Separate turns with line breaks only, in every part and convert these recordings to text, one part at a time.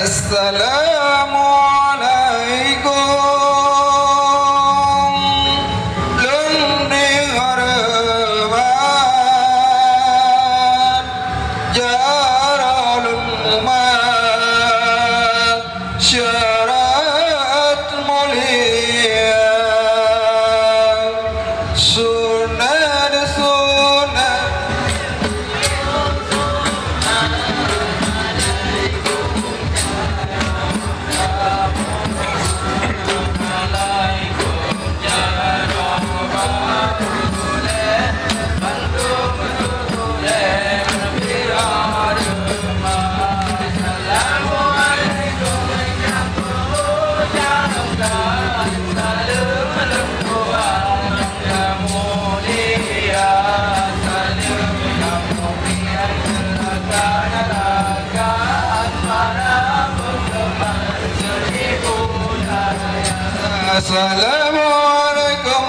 Assalamualaikum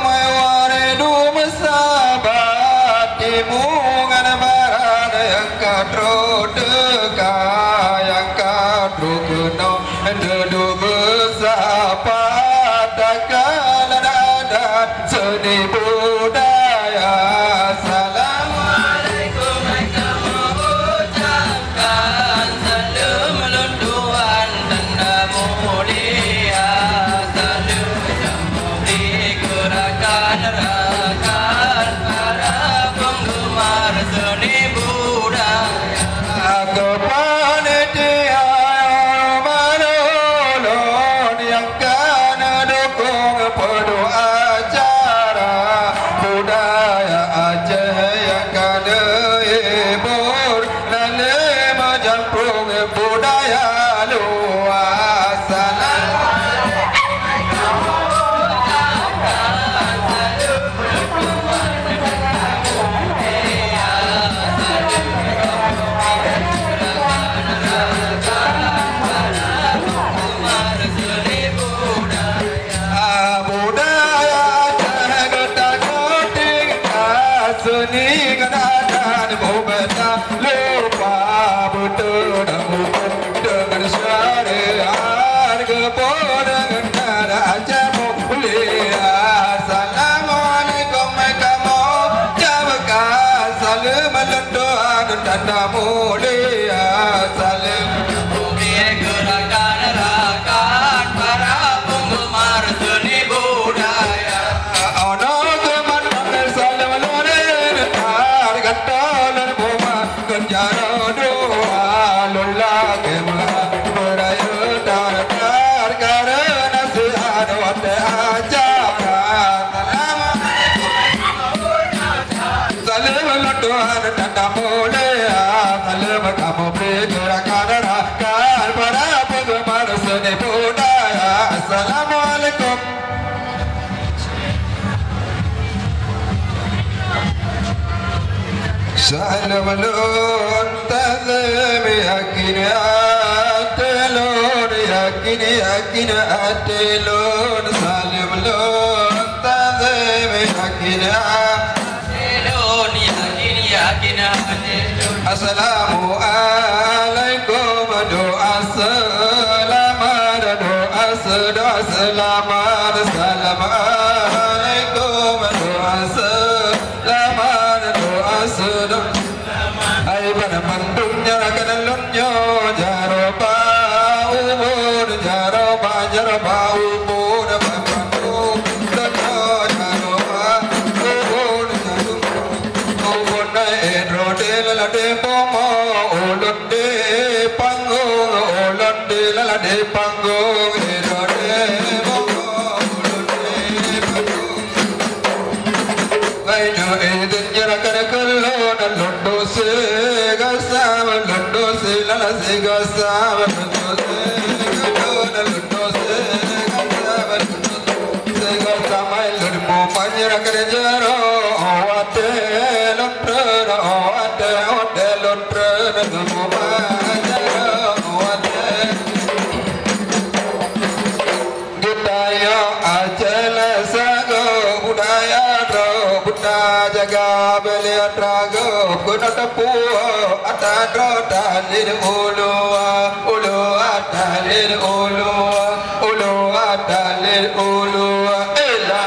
warahmatullahi wabarakatuh. Timungan barat yang kadro dekat yang kadro kena dedu bersapa takkan adat seni budaya. Assalamualaikum kamu ucapkan salam lunduan dan mulia. Tanda mulia salim bumi gerakan rakyat para penggemar seni budaya. Ono teman panggil salim lurin harga dolar buma kenjara doa lula kemah beraya dar karena sihat wate acara. Salim lutuhan tanda mulia kamu bergerakan rakyat para penggemar seni budaya. Assalamualaikum. Salam lun tazim yakin atlun yakin atlun salam lun tazim yakin atlun yakin atlun. Assalamualaikum doa selamat doa selamat. Assalamualaikum doa selamat doa selamat. Hai pada pandungnya kanalunnya jaroba ubun jaroba ubun pandung jaroba ubun ubun edrodel lade pomo olonde panggung olonde lade panggung edrode pomo olonde panggung. Vaino edun jarakan kelon londo se gasam londo se lala se gasam londo se kelon londo se gasam londo se gasam lormo panjarakan jaro awate lontro awate hotel lontro lormo panjaro awate budaya ajala sago budaya tro budaya jaga belia traga go kuna tapua atadro talir ulu atalir ulu atalir ulu ela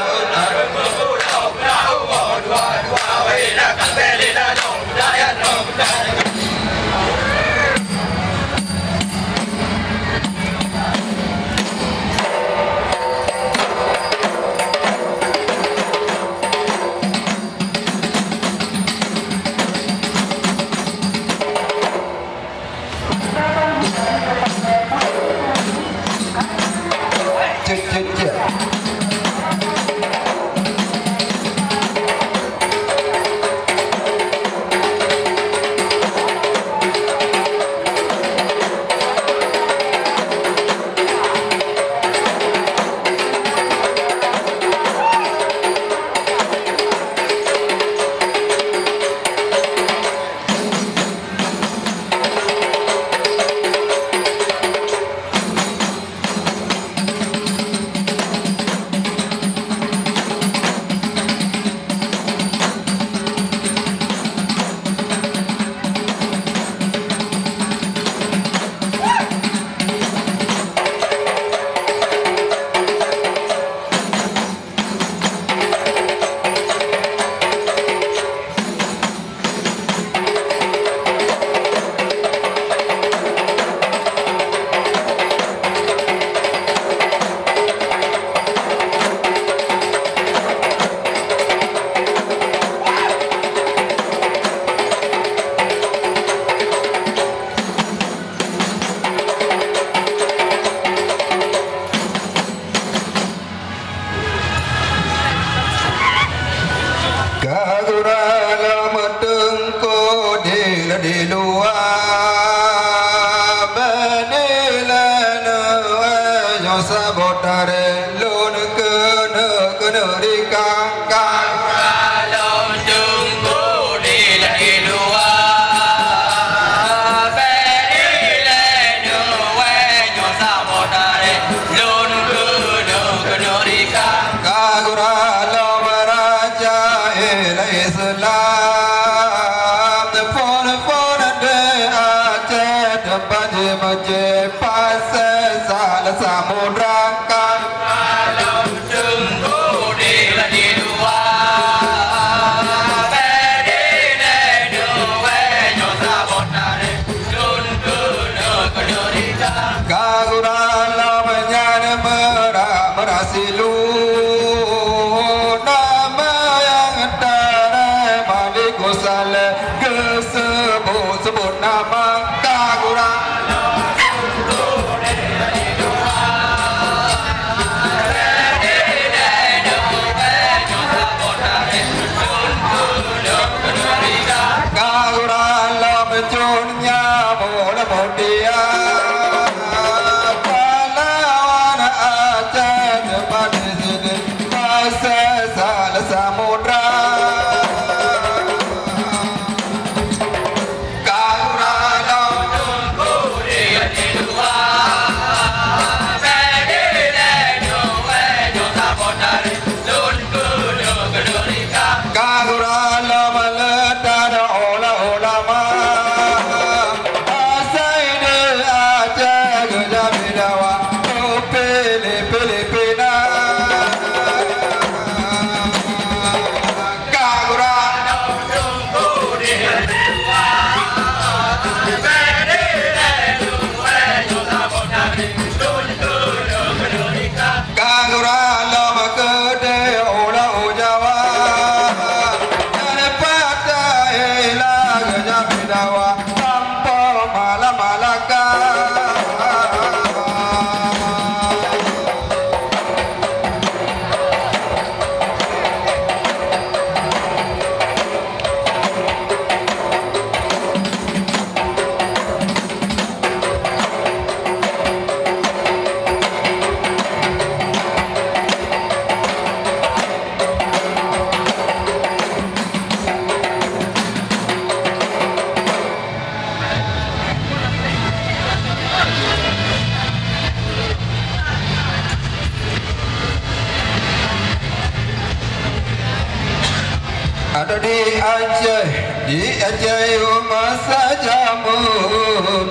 Ada di Aceh diajayu masa jamun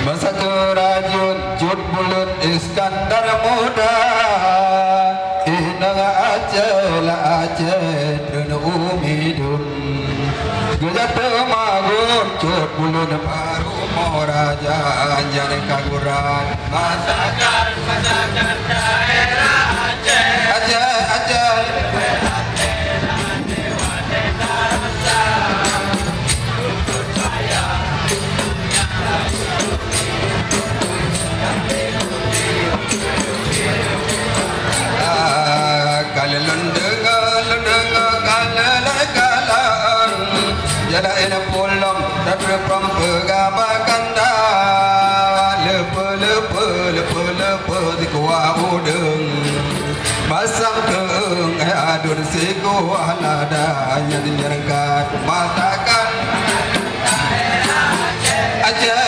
masa kerajun jut bulut Iskandar muda inang acel dan umidun gejat magun jut bulut baru mau raja anjani kaguran masakan daerah Aceh Jadain pulang dan pempegabakan dah lepa di kuah udeng masang keung adun siku alada yang dinyerangkan matakan Aceh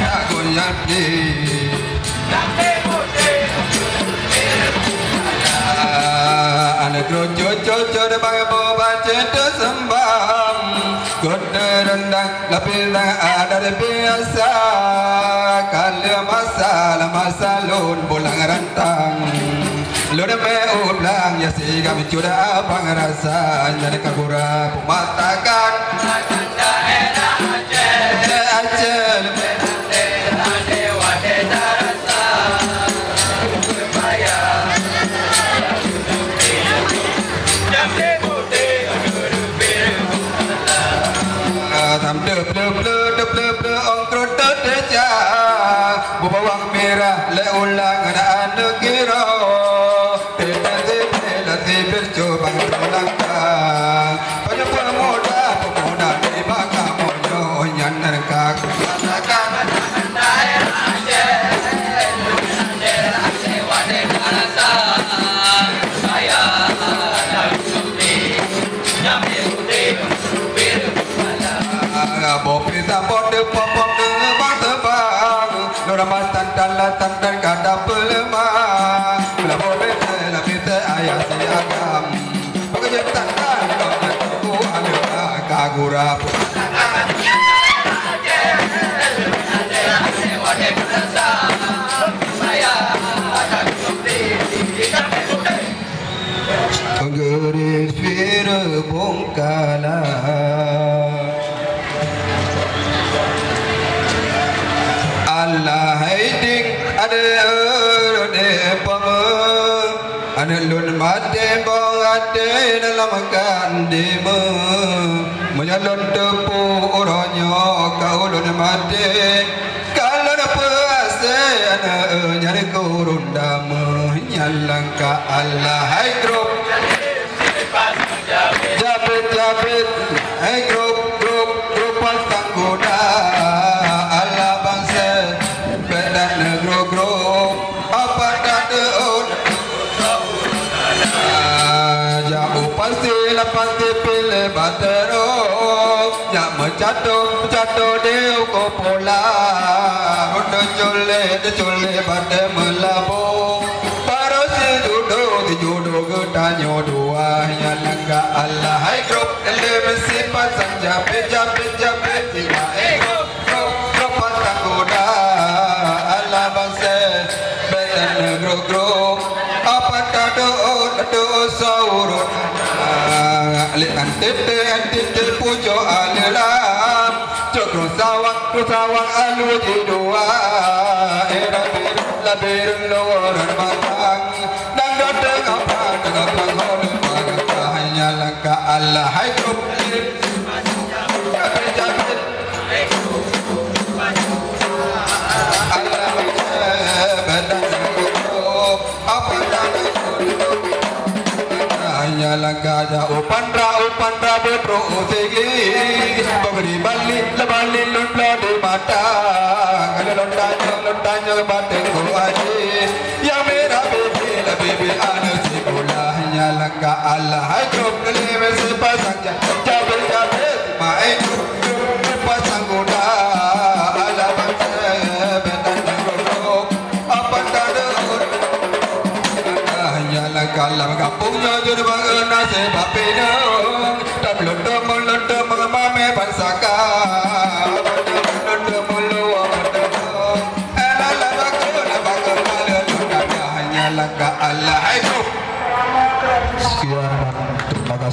aku nyati anak cucu de bang boban cinta sembam kuda rendang lapilna ada biasa kalau masalun bulang rantang lu de me ulang ya si kami sudah abang rasa nyari kabura matakan daerah Aceh ong kerut deja bawang merah le ulang ada kira tetapi bercoba melangkah pada pemuda di bangka mojo nyanar kak katakan daerah Aceh wade karasa saya nyampe putih bopi sabot de popok de bang tebang nora matan dan kada pelemah la bopi la pite ayah si agam bekerja tangan kau ada kagura Geris fira bongkala Allah haiding ada de pama ana lun mate bong ade dalam kandima menyalon tepu oronyo kau lun mate kalau puase ana nyari kurunda menyalang ka Allah hai grup Japit hai grup pasang goda Allah bangsa bedan negro apa daun jauh pasti pilih batero yang menjatuh deu ko pola udah cole bate melabung baru si judo gedanyo dua yang langga Allah hai grup mesti pasang japit tiga grup pasang goda Allah bangsa bedan negro apa daun saurut antite pujo alalam cokro sawang alu jidua era labir loran matang dan dodeng apa dengan panghol hanya langkah Allah hai grup langkah upan ra betro segi bagi bali lumpla di mata kalau lontanya bateng ko aje yang merah bebe ana si bolanya langkah Allah hai grup lele sepasang jabe mai pasang goda ala bangsa bedan grup apa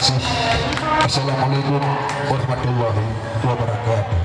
kasih. Assalamualaikum warahmatullahi wabarakatuh.